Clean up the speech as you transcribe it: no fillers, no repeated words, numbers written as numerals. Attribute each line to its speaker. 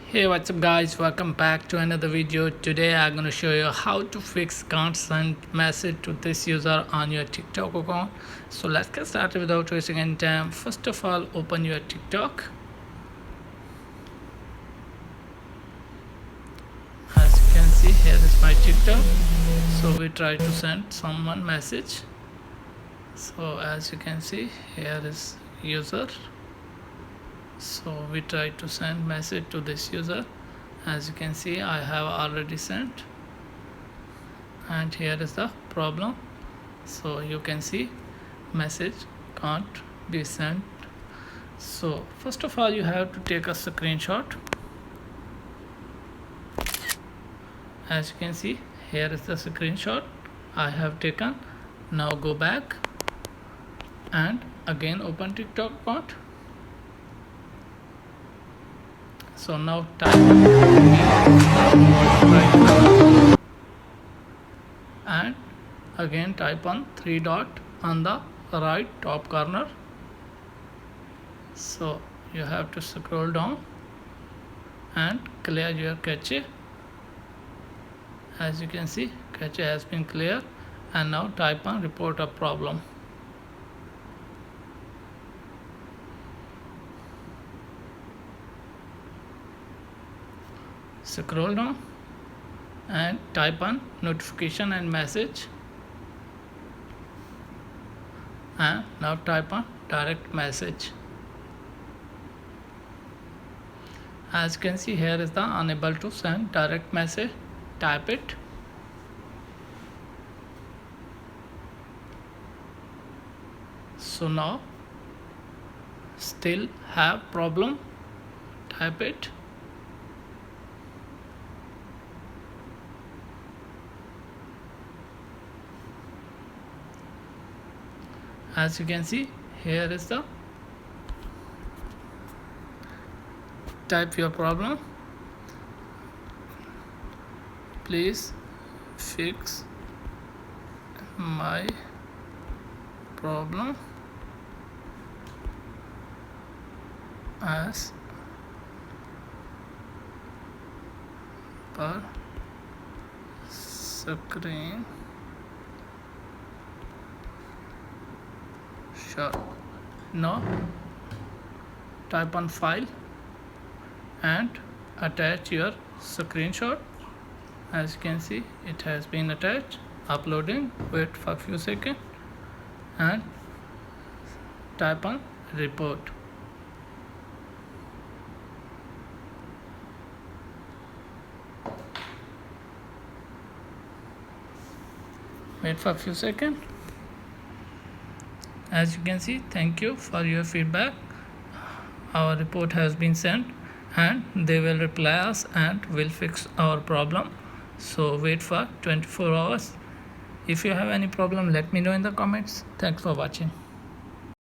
Speaker 1: Hey, what's up guys, welcome back to another video. Today I'm going to show you how to fix can't send message to this user on your TikTok account. So let's get started without wasting any time. First of all, open your TikTok. As you can see, here is my TikTok. So we try to send someone message. So as you can see, here is user. So we try to send message to this user. As you can see, I have already sent, and here is the problem. So you can see message can't be sent. So first of all, you have to take a screenshot. As you can see, here is the screenshot I have taken. Now go back and again open TikTok account. So now type and again type on 3 dot on the right top corner. So you have to scroll down and clear your cache. As you can see, cache has been cleared, and now type on report a problem. Scroll down and type on notification and message, and now type on direct message. As you can see, here is the unable to send direct message. Type it. So now still have problem. Type it. As you can see, here is the type your problem. Please fix my problem as per screen shot. Now type on file and attach your screenshot. As you can see, it has been attached. Uploading. Wait for a few seconds and type on report. Wait for a few seconds. As you can see, thank you for your feedback. Our report has been sent and they will reply us and will fix our problem. So wait for 24 hours. If you have any problem, let me know in the comments. Thanks for watching.